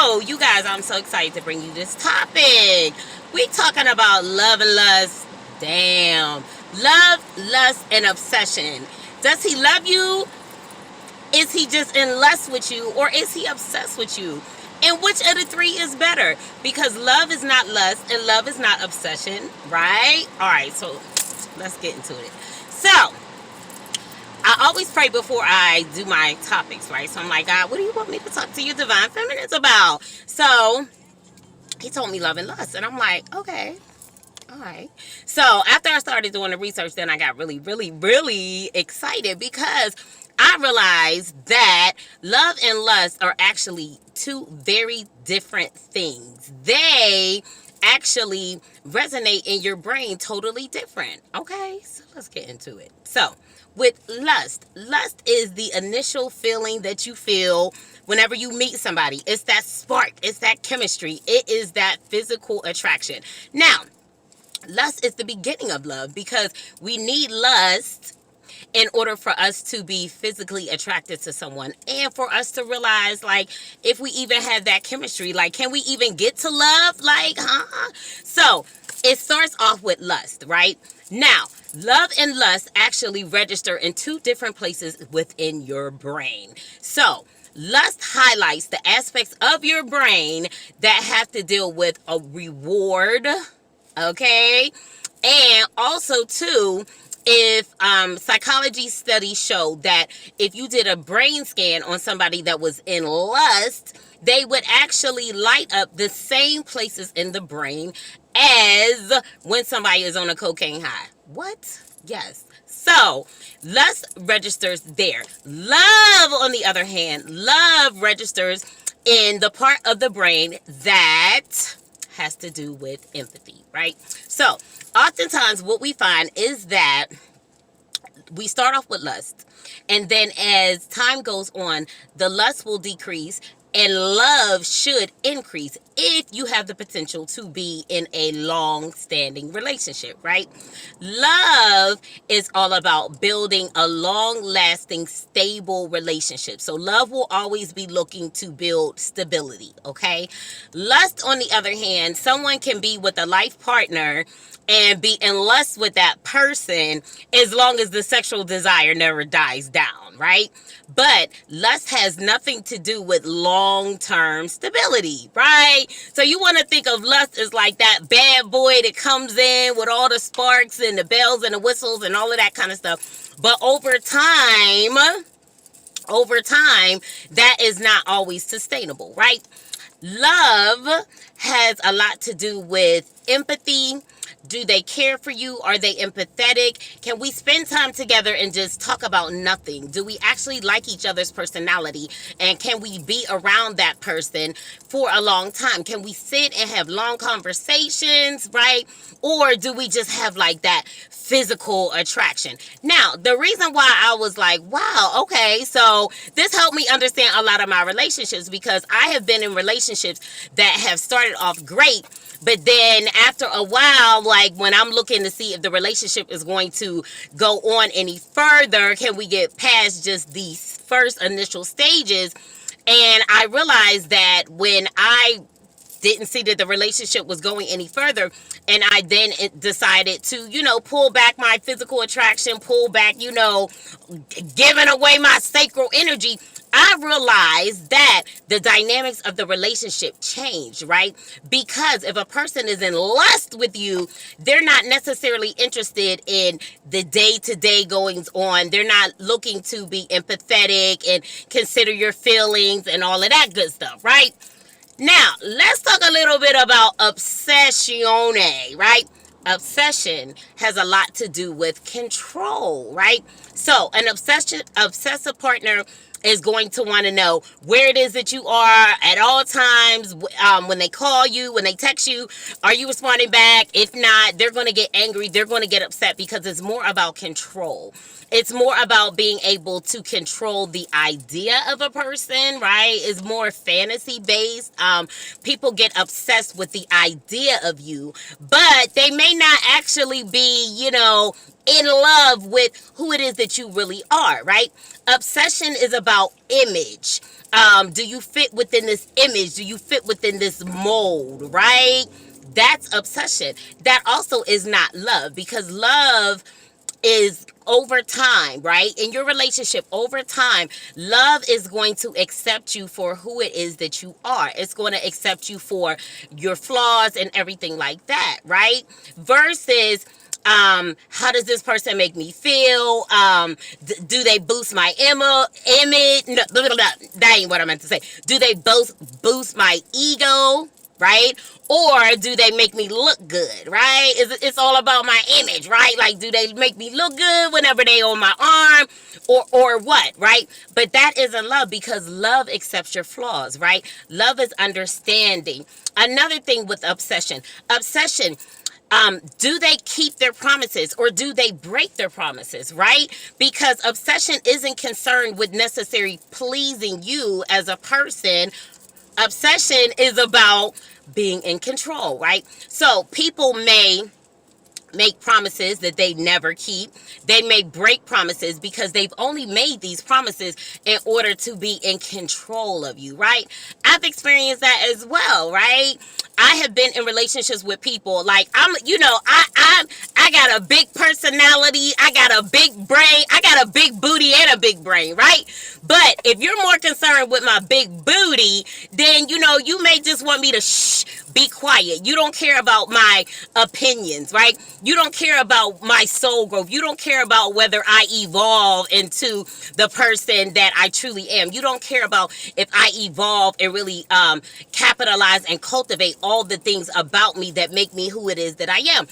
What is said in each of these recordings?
So, you guys, I'm so excited to bring you this topic. We talking about love and lust. Damn. Love, lust, and obsession. Does he love you? Is he just in lust with you, or is he obsessed with you? And which of the three is better? Because love is not lust and love is not obsession, right? All right, so let's get into it. So, I always pray before I do my topics, right? So I'm like, God, what do you want me to talk to you divine feminines about? So he told me love and lust. And I'm like, okay. All right. So after I started doing the research, then I got really, really, really excited because I realized that love and lust are actually two very different things. They actually resonate in your brain totally different. Okay, so let's get into it. So with lust, lust is the initial feeling that you feel whenever you meet somebody. It's that spark, it's that chemistry, it is that physical attraction. Now, lust is the beginning of love because we need lust in order for us to be physically attracted to someone and for us to realize, like, if we even have that chemistry, like, can we even get to love? Like, huh? So it starts off with lust, right? Now, love and lust actually register in two different places within your brain. So lust highlights the aspects of your brain that have to deal with a reward, okay? And also, too, if psychology studies show that if you did a brain scan on somebody that was in lust, they would actually light up the same places in the brain as when somebody is on a cocaine high. What? Yes. So, lust registers there. Love, on the other hand, love registers in the part of the brain that has to do with empathy, right? So, oftentimes what we find is that we start off with lust, and then as time goes on, the lust will decrease and love should increase if you have the potential to be in a long-standing relationship, right? Love is all about building a long-lasting, stable relationship. So love will always be looking to build stability, okay? Lust, on the other hand, someone can be with a life partner and be in lust with that person as long as the sexual desire never dies down, right? But lust has nothing to do with long-term stability, right? So you want to think of lust as like that bad boy that comes in with all the sparks and the bells and the whistles and all of that kind of stuff. But over time, that is not always sustainable, right? Love has a lot to do with empathy. Do they care for you? Are they empathetic? Can we spend time together and just talk about nothing? Do we actually like each other's personality? And can we be around that person for a long time? Can we sit and have long conversations, right? Or do we just have like that physical attraction? Now, the reason why I was like, wow, okay, so this helped me understand a lot of my relationships, because I have been in relationships that have started off great, but then after a while, like when I'm looking to see if the relationship is going to go on any further, can we get past just these first initial stages? And I realized that when I didn't see that the relationship was going any further, and I then decided to, pull back my physical attraction, pull back, giving away my sacral energy, I realized that the dynamics of the relationship changed, right? Because if a person is in lust with you, they're not necessarily interested in the day-to-day goings on. They're not looking to be empathetic and consider your feelings and all of that good stuff, right? Now, let's talk a little bit about obsessione, right? Obsession has a lot to do with control, right? So, an obsessive partner is going to want to know where it is that you are at all times. When they call you, when they text you, are you responding back? If not, they're going to get angry. They're going to get upset, because it's more about control. It's more about being able to control the idea of a person, right? It's more fantasy based. People get obsessed with the idea of you, but they may not actually be, in love with who it is that you really are, right? Obsession is about image. Do you fit within this image? Do you fit within this mold, right? That's obsession. That also is not love, because love is over time, right? In your relationship, over time, love is going to accept you for who it is that you are. It's going to accept you for your flaws and everything like that, right? Versus how does this person make me feel? Do they boost my image? No, blah, blah, blah. That ain't what I meant to say. Do they both boost my ego? Right? Or do they make me look good, right? It's all about my image, right? Like, do they make me look good whenever they on my arm, or what, right? But that isn't love, because love accepts your flaws, right? Love is understanding. Another thing with obsession, do they keep their promises, or do they break their promises, right? Because obsession isn't concerned with necessarily pleasing you as a person. Obsession is about being in control, right? So people may make promises that they never keep. They may break promises because they've only made these promises in order to be in control of you, right? I've experienced that as well, right? I have been in relationships with people like I got a big personality, I got a big brain, I got a big booty and a big brain, right? But if you're more concerned with my big booty, then you may just want me to be quiet. You don't care about my opinions, right? You don't care about my soul growth. You don't care about whether I evolve into the person that I truly am. You don't care about if I evolve and really capitalize and cultivate all the things about me that make me who it is that I am.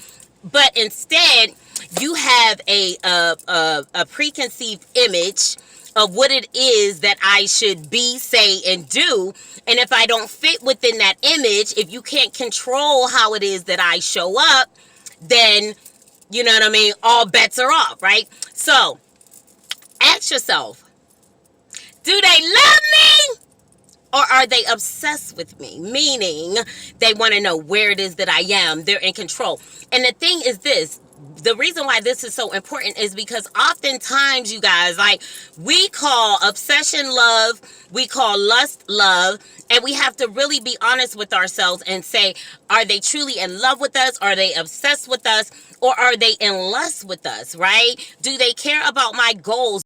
But instead, you have a preconceived image of what it is that I should be, say, and do. And if I don't fit within that image, if you can't control how it is that I show up, then, you know what I mean, all bets are off, right? So, ask yourself, do they love me? Or are they obsessed with me? Meaning, they want to know where it is that I am. They're in control. And the thing is this. The reason why this is so important is because oftentimes, you guys, like, we call obsession love, we call lust love, and we have to really be honest with ourselves and say, are they truly in love with us? Are they obsessed with us? Or are they in lust with us, right? Do they care about my goals?